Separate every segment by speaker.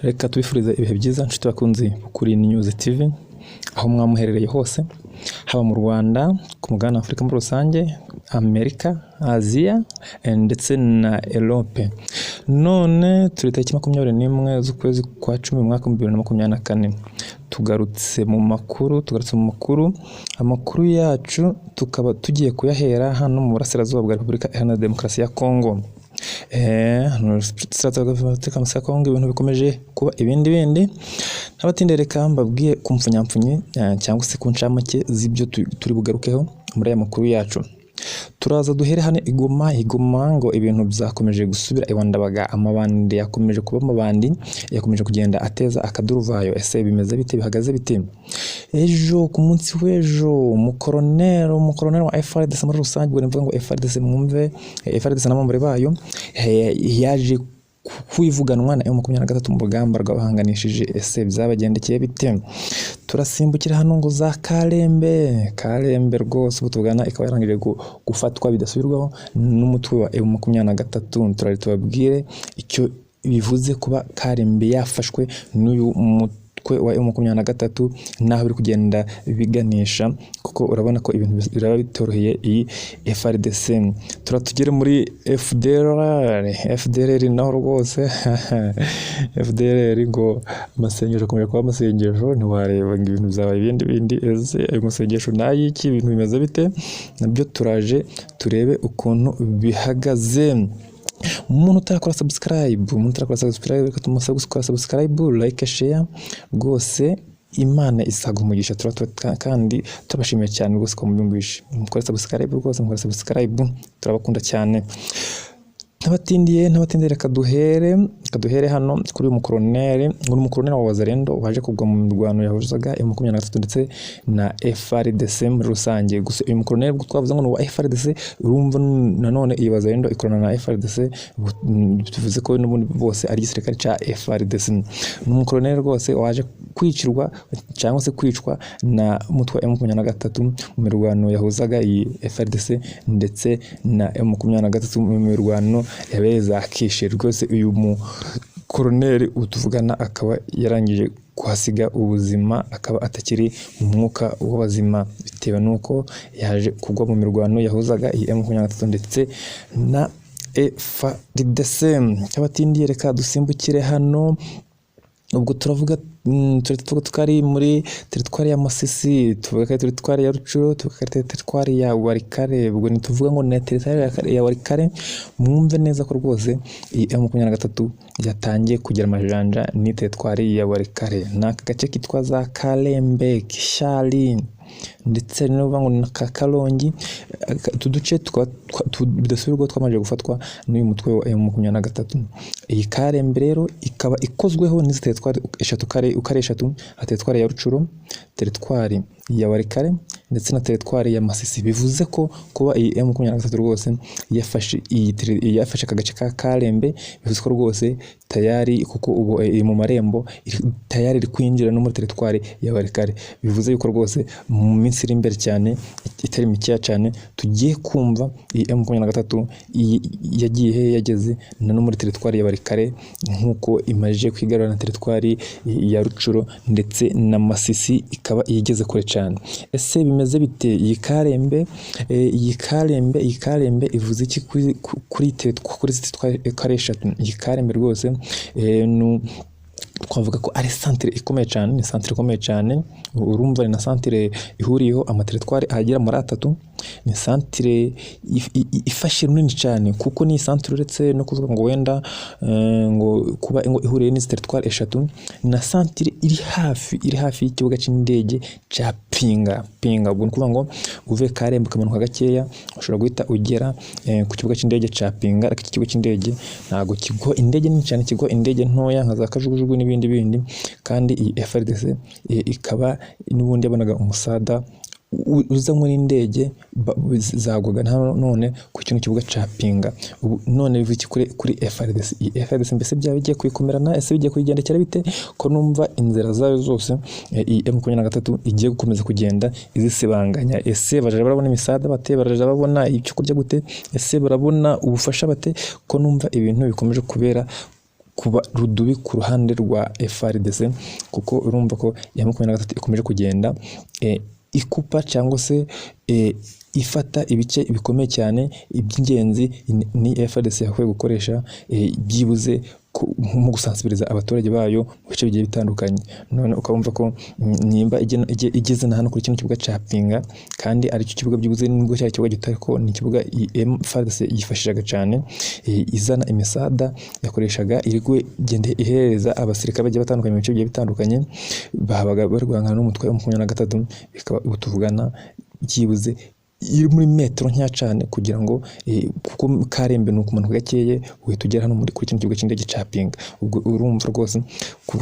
Speaker 1: Reka tubifurize ibihe byiza nshuti bakunzi kuri News TV aho mwamuherereye hose, haba mu Rwanda, ku mugabane wa Afurika muri rusange, Amerika, Aziya ndetse na Europe. None turi tariki 21 z'ukwezi kwa 10 mu mwaka 2024. Tugarutse mu makuru, amakuru yacu tukaba tugiye kuyahera hano mu burasirazuba bwa Repubulika Iharanira Demokarasi ya Kongo. Ibintu bikomeje kuba ibindi n'abatindereka mbabwiye kumfunyamfunye cyangwa se ku ncamake z'ibyo turi bugarukeho muri aya makuru yacu. Turaza duhere hane igoma ngo ibintu byakomeje gusubira iwandabaga, amabandi yakomeje kuba amabandi, yakomeje kugenda ateza akaduruvayo. Ese bimeze bite, bihagaze bite? Ejo ku munsi w'ejo umukoronero wa FARDC muri rusange, ubwo nivuga ngo FARDC mwumve, FARDC n'amambare bayo yaje kwivuganwa na M23 mu rugamba rw'abahanganishije. Ese byabagendekeye bite? Turasimbukira hano ngo za Kalembe rwose ubutugana ikaba yarangije gufatwa bidasubirwaho n'umutwe wa M23. Turari tubabwire icyo bivuze kuba Kalembe yafashwe n'uyu mutwe wa M23 naho biri kugenda biganisha, kuko urabona ko ibintu biraba bitoroheye iyi FARDC. Turatugere muri FDLR naho rwose FDLR ngo amasengesho akomeje kuba amasengesho, ntiwareba ngo ibintu byabaye ibindi. Ese ayo masengesho nayiki, ibintu bimeze bite? Nabyo turaje turebe ukuntu bihagaze. Umuntu utarakora subscribe, reka subscribe, like, share rwose. Imana isaga umugisha kandi turabashimiye cyane rwose ko mubyumvishe. Mukora subscribe, turabakunda cyane. N'abatindiye reka duhere hano kuri umukoroneri wa Wazalendo waje kugwa mu mirwano yahuzaga M23 ndetse na FARDC muri rusange. Gusa uyu mukoroneri twavuze ngo wa FARDC, urumva nanone iyi Wazalendo ikorana na FARDC, tuvuze ko n'ubundi bose ari igisirikare ca FARDC. N'umukoroneri rwose waje kwicirwa cyangwa se kwicwa na mutwa M23 mu mirwano yahuzaga iyi FARDC ndetse na M23 mu mirwano yabeza kishe. Rwose uyu mukoroneri utuvugana akaba yarangije kuhasiga ubuzima, akaba atakiri mu mwuka w'abazima bitewe nuko yaje kugwa mu mirwano yahuzaga iyi M23 ndetse na FARDC. Abatindiye reka dusimbukire hano, ubwo turavuga tukari muri teritwari ya Masisi, tuvuga ko teritwari ya Rucuro, tuvuga ko teritwari ya Warikare. Ubwo nituvuga ngo na teritwari ya Warikare, mwumve neza ko rwose iyi M23 yatangiye kugira amajanja ni teritwari ya Warikare. Naka gace kitwa za Kalembe, Kishali ndetse n'uvuga ngo na Kakalongi, tuduce bidasubirwa twamaje gufatwa n'uyu mutwe wa M23. Iyi Kalembe rero ikaba ikozweho n'izi teritwari eshatu, teritwari ya Rucuro, teritwari ya Warikare ndetse na teritwari ya Masisi. Bivuze ko kuba iyi M23 rwose yafashe akagace ka Kalembe, bivuze ko rwose tayari, kuko ubu mu marembo tayari iri kwinjira no muri teritwari ya Warikare. Bivuze yuko rwose mu minsi iri imbere cyane, itari mikeya cyane, tugiye kumva iyi M23 yagiye yageze no muri teritwari ya Warikare, nkuko imaje kwigarura na teritwari ya Rucuro ndetse na Masisi, ikaba igeze kure cyane. Ese bimeze bite? Iyi Kalembe ivuze iki kuri teritwari eshatu? Iyi Kalembe rwose twavuga ko ari centre ikomeye cyane, ni centre ikomeye cyane. Urumva ni na centre ihuriyeho amateritwari agera muri 3. Ni centre ifashe runini cyane, kuko ni centre uretse no kuvuga ngo wenda ngo kuba ihuriye n'izi teritwari eshatu, na centre iri hafi y'ikibuga cy'indege cya Pinga. Ubwo ni kuvuga ngo uve Kalembe ukamanuka gakeya ushobora guhita ugera ku kibuga cy'indege cya Pinga. Ariko iki kibuga cy'indege ntago kigo indege nini cyane, kigo indege ntoya nka za Kajugujugu n'ibindi. Kandi iyi FARDC ikaba n'ubundi yabonaga umusada uzanywe n'indege zagwaga none ku kintu kibuga ca Pinga. Ubu none bivuye kuri FARDC. FARDC mbese byabigiye kwikomerana? Ese bigiye kuyigendekera bite? Ko numva inzira zayo zose iyi M23 igiye gukomeza kugenda izisibanganya. Ese baraje barabona imisada bate? Baraje babona icyo kurya gute? Ese barabona ubufasha bate? Ko numva ibintu bikomeje kubera kuba rudubi ku ruhande rwa FARDC, kuko urumva ko M23 ikomeje kugenda ikupa cyangwa se ifata ibice bikomeye cyane iby'ingenzi ni FARDC yakwiye gukoresha byibuze mu gusansibiriza abaturage bayo mu bice bigiye bitandukanye. None ukabumva ko nimba igeze na hano kuri kino kibuga ca Pinga, kandi ari cyo kibuga byibuze nubwo cyari kibuga gitari ko ni kibuga FARDC yifashishaga cyane izana imisada yakoreshaga irigwe gende ihereza abasirikare bagiye batandukanye mu bice bigiye bitandukanye, babaga barwangana n'umutwe wa 23 bikaba utuvugana byibuze iri muri metero nkeya cyane kugira ngo kuko Karembe ni ukumanuka gakeye uhita ugera hano muri kuri kino kibuga cy'indege ca Pinga. Ubwo urumva rwose ku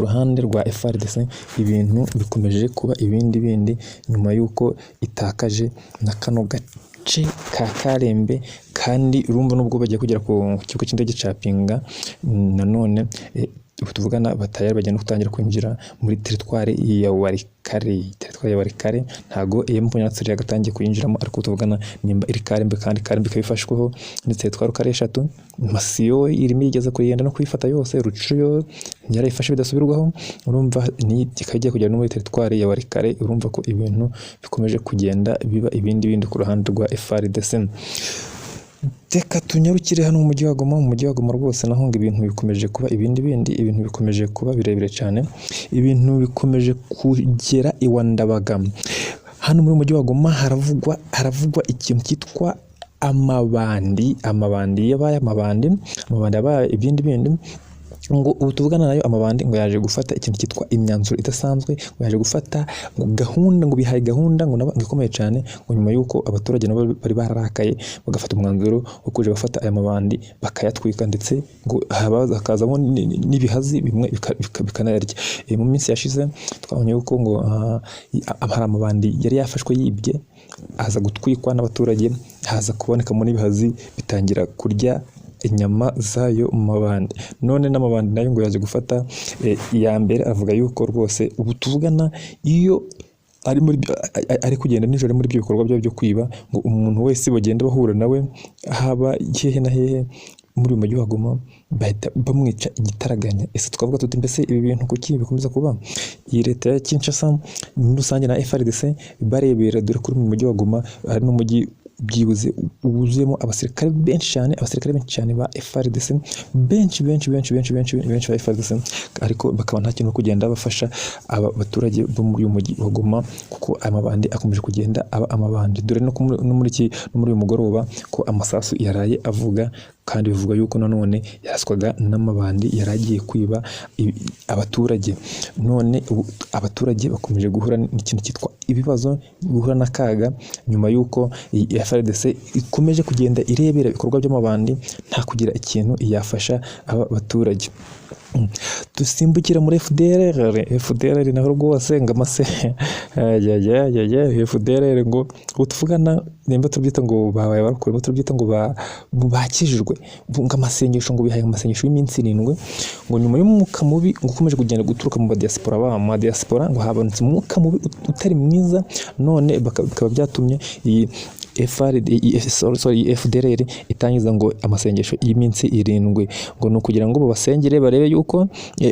Speaker 1: ruhande rwa FARDC ibintu bikomeje kuba ibindi nyuma y'uko itakaje na kano gace ka Karembe, kandi urumva nubwo bagiye kugera ku kibuga cy'indege ca Pinga nanone tuvugana batayari bagenda gutangira kwinjira muri teritwari ya Warikare, ntago M23 yagatangiye kuyinjiramo, ariko tuvugana nimba iri Karembe, kandi Karembe kabifashweho ndetse teritwari kare 3 Masiyo irimo igeze kuyenda no kwifata yose, Rucuyo yarayifashe bidasubirwaho, urumva ni kikagiye kugera no muri teritwari ya Warikare. Urumva ko ibintu bikomeje kugenda biba ibindi ku ruhande rwa FARDC. Teka tunyarukire hano mu mujyi wa Goma rwose naho ngo ibintu bikomeje kuba ibintu bikomeje kuba birebire cyane, ibintu bikomeje kugera iwandabaga. Hano muri mujyi wa Goma haravugwa ikintu cyitwa amabandi yabaye ibindi ngo ubu tuvugana nayo amabandi ngo yaje gufata ikintu cyitwa imyanzuro idasanzwe, ngo yaje gufata gahunda, ngo bihaye gahunda ngo ikomeye cyane, ngo nyuma y'uko abaturage nabo bari bararakaye bagafata umwanzuro wo kuje bafata aya mabandi bakayatwika, ndetse ngo hakazamo n'ibihazi bimwe bikanayarya. Mu minsi yashize twabonye yuko ngo hari amabandi yari yafashwe yibye aza gutwikwa n'abaturage, haza kuboneka muri bihazi bitangira kurya inyama zayo mabandi. None n'amabandi nayo ngo yaje gufata iya mbere, avuga yuko rwose ubu tuvugana iyo ari kugenda nijoro muri byo bikorwa byo kwiba, ngo umuntu wese bagenda bahura nawe haba hehe na hehe muri mujyi wa Goma bahita bamwica igitaraganya. Ese twavuga tuti mbese ibi bintu kuki bikomeza kuba? Iyi leta ya Kinshasa muri rusange na FARDC barebera, dore kuri mu mujyi wa Goma ari n'umujyi byibuze ubuzemo abasirikare benshi cyane ba FARDC, benshi ba FARDC, ariko bakaba nta kintu kugenda bafasha abaturage bo muri uyu mujyi wa Goma, kuko amabandi akomeje kugenda aba amabandi. Dore no muri uyu mugoroba ko amasasu yaraye avuga, kandi bivuga yuko nanone yaswaga n'amabandi yaragiye kwiba abaturage. None abaturage bakomeje guhura n'ikintu cyitwa ibibazo, guhura n'akaga nyuma y'uko FARDC ikomeje kugenda irebera ibikorwa by'amabandi nta kugira ikintu yafasha aba baturage. Dusimbukira muri FDLR naho rwose ngo amase FDLR ngo utuvugana nimba tubyita ngo babaye barakora, tubyita ngo bakijijwe, ngo amasengesho, ngo bihaye amasengesho y'iminsi 7, ngo nyuma y'umwuka mubi ngo ukomeje kugenda guturuka mu diaspora, ngo habanutse umwuka mubi utari mwiza, none bikaba byatumye iyi FDLR itangiza ngo amasengesho y'iminsi 7, ngo no kugira ngo babasengere barebe yuko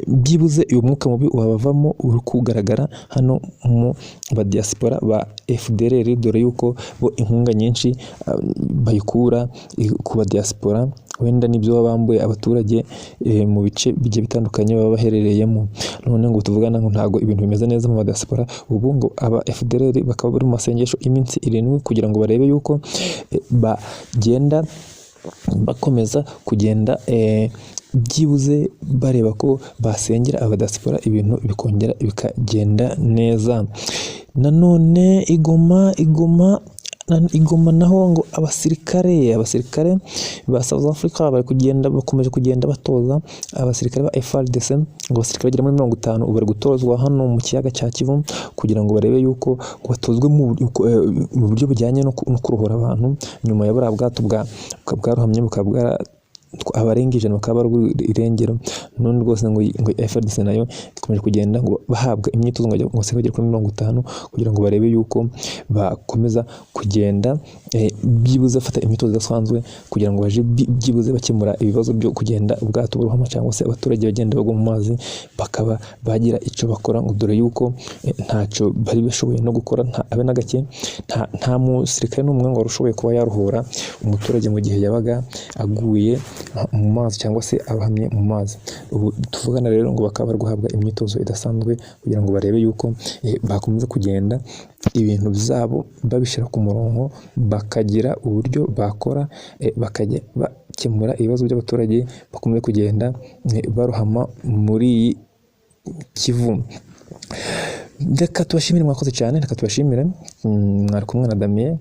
Speaker 1: byibuze uyu mwuka mubi wabavamo uri kugaragara hano mu diaspora ba FDLR, dore yuko bo inkunga nyinshi bayikura ku diaspora, wenda nibyo babambuye abaturage mu bice bigiye bitandukanye baba baherereyemo. None ngo tuvugana ngo ntago ibintu bimeze neza mu diaspora, ubu ngo aba FDLR bakaba bari mu masengesho iminsi 7 kugira ngo barebe yuko bagenda bakomeza kugenda byibuze bareba ko basengera abadiaspora ibintu bikongera bikagenda neza. Nanone Igoma naho ngo abasirikare ba South Africa bakomeje kugenda batoza abasirikare ba FARDC, ngo abasirikare bagera muri 50 ubu bari gutozwa hano mu kiyaga cya Kivu, kugira ngo barebe yuko batozwe mu buryo bujyanye no kurohora abantu nyuma ya buriya bwato bwarohamye bukaba abarenga ijana bakaba baraburiwe irengero, none rwose ngo FARDC nayo ikomeje kugenda ngo bahabwa imyitozo ngo bagere kuri 50 kugira ngo barebe yuko bakomeza kugenda byibuze afata imyitozo idasanzwe kugira ngo baje byibuze bakemura ibibazo byo kugenda ubwato burohama cyangwa se abaturage bagenda bagwa mu mazi bakaba bagira icyo bakora, ngo dore yuko ntacyo bari bashoboye no gukora abe na gake. Nta musirikare n'umwe ngo warushoboye kuba yaruhura umuturage mu gihe yabaga aguye mu mazi cyangwa se arohamye mu mazi. Ubu tuvugana rero ngo bakaba bari guhabwa imyitozo idasanzwe kugira ngo barebe yuko bakomeza kugenda ibintu byabo babishyira ku murongo, bakagira uburyo bakora bakajya bakemura ibibazo by'abaturage bakomeza kugenda barohama muri iyi Kivu. Reka tubashimire, mwakoze cyane, reka tubashimire, mwari kumwe na Damien.